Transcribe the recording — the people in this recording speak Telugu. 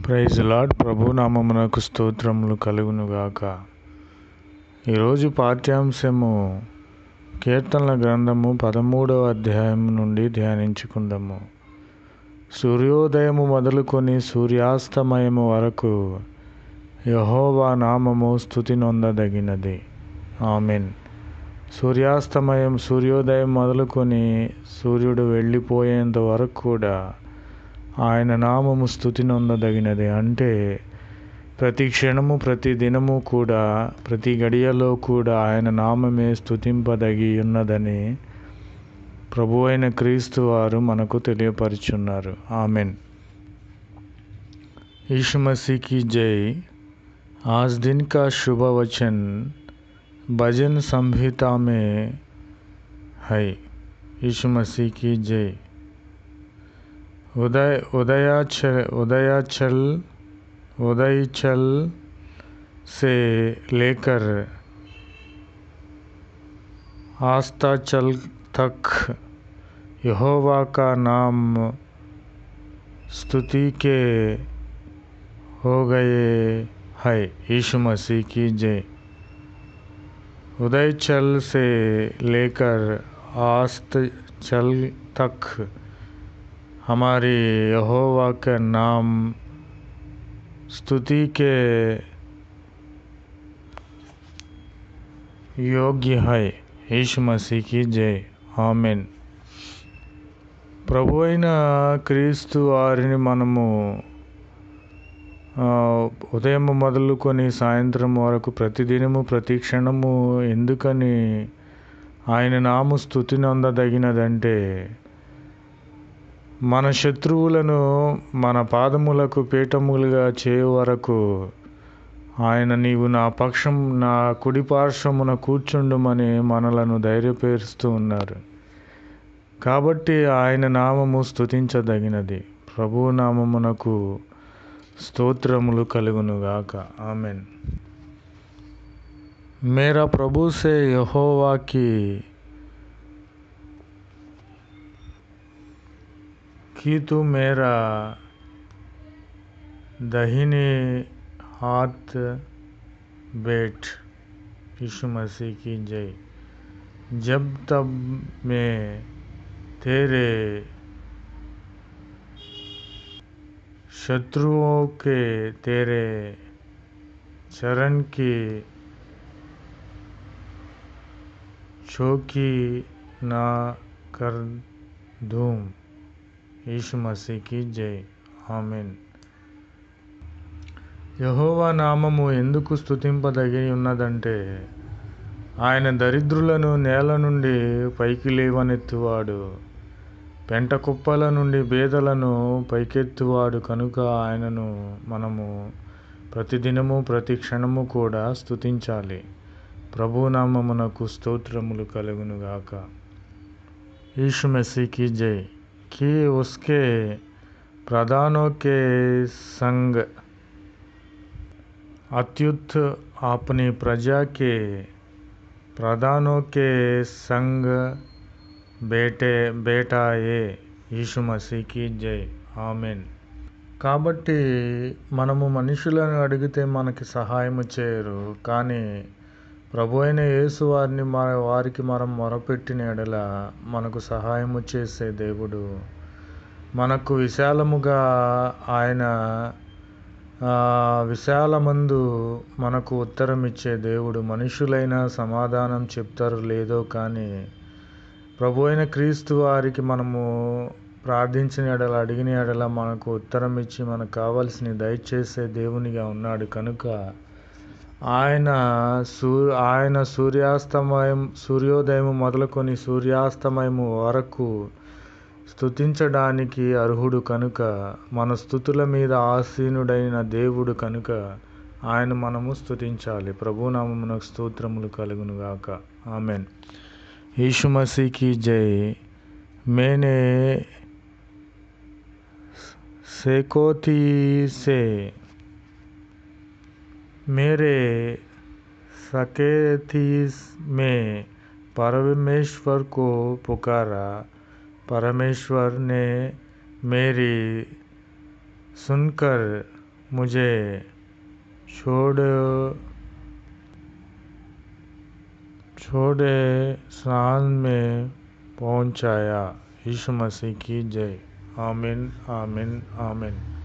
Praise lord. ప్రభు నామమునకు స్తోత్రములు కలుగునుగాక. ఈరోజు పాఠ్యాంశము కీర్తనల గ్రంథము 13వ అధ్యాయం నుండి ధ్యానించుకుందాము. సూర్యోదయము మొదలుకొని సూర్యాస్తమయము వరకు యెహోవా నామము స్తుతి నొందదగినది. ఆమెన్. సూర్యోదయం మొదలుకొని సూర్యుడు వెళ్ళిపోయేంత వరకు కూడా ఆయన నామము స్తుతి నొందదగినది. అంటే ప్రతి క్షణము, ప్రతి దినము కూడా, ప్రతి గడియలో కూడా ఆయన నామమే స్తుతింపదగి ఉన్నదని ప్రభు అయిన క్రీస్తు వారు మనకు తెలియపరుచున్నారు. ఆమెన్. यीशु मसीह की जय. आज दिन का शुभ वचन भजन संहिता में है. यीशु मसीह की जय. उदयाचल से लेकर अस्ताचल तक यहोवा का नाम स्तुति के हो गए है. यीशु मसीह की जय. उदयाचल से लेकर अस्ताचल तक हमारे यहोवा का नाम स्तुति के योग्य है. यीशु मसीह की जय. ఆమెన్. ప్రభు అయిన క్రీస్తు వారిని మనము ఉదయం మొదలుకొని సాయంత్రం వరకు ప్రతిదినము, ప్రతి క్షణము ఎందుకని ఆయన నామ స్తుతి నొందదగినదంటే, మన శత్రువులను మన పాదములకు పీఠములుగా చేయు వరకు ఆయన నీవు నా పక్షం, నా కుడి పార్శ్వమున కూర్చుండుమని మనలను ధైర్యపరుస్తూ ఉన్నారు. కాబట్టి ఆయన నామము స్తుతించదగినది. ప్రభు నామమునకు స్తోత్రములు కలుగునుగాక. ఆమెన్. మేరా ప్రభు సే యెహోవాకి कि तू मेरा दाहिने हाथ बैठ. यीशु मसीह की जय. जब तब मैं तेरे शत्रुओं के तेरे चरण की चौकी ना कर दूं. यीशु मसीह की जय. ఆమెన్. యెహోవా నామము ఎందుకు స్తుతింపదగి ఉన్నదంటే, ఆయన దరిద్రులను నేల నుండి పైకి లేవనెత్తువాడు, పెంట కుప్పల నుండి బేదలను పైకెత్తువాడు కనుక ఆయనను మనము ప్రతిదినము, ప్రతి క్షణము కూడా స్తుతించాలి. ప్రభు నామమునకు స్తోత్రములు కలుగునుగాక. यीशु मसीह की जय. कि उसके प्रधानों के संग अत्युत अपनी प्रजा के प्रधानों के संग बैठाए. यीशु मसीह की जय. ఆమెన్. కాబట్టి మనము మనుషులను అడిగితే మనకి సహాయము చేయరు, కానీ ప్రభు అయిన యేసు వారికి మనం మొరపెట్టిన ఎడల మనకు సహాయము చేసే దేవుడు, మనకు విశాలముగా ఆయన విశాలమందు మనకు ఉత్తరం ఇచ్చే దేవుడు. మనుషులైనా సమాధానం చెప్తారు లేదో, కానీ ప్రభు అయిన క్రీస్తు వారికి మనము ప్రార్థించిన ఎడల, అడిగిన ఎడల మనకు ఉత్తరం ఇచ్చి మనకు కావలసిన దయచేసే దేవునిగా ఉన్నాడు. కనుక ఆయన సూర్యోదయం మొదలుకొని సూర్యాస్తమయము వరకు స్తుతించడానికి అర్హుడు కనుక, మన స్తుతుల మీద ఆసీనుడైన దేవుడు కనుక ఆయన మనము స్తుతించాలి. ప్రభు నామమునకు స్తోత్రములు కలుగునుగాక. ఆమెన్. यीशु मसीह की जय. मैंने सेकोती से मेरे सकेती में परमेश्वर को पुकारा. परमेश्वर ने मेरी सुनकर मुझे छोड़े स्नान में पहुंचाया। यीशु मसीह की जय। आमीन, आमीन, आमीन।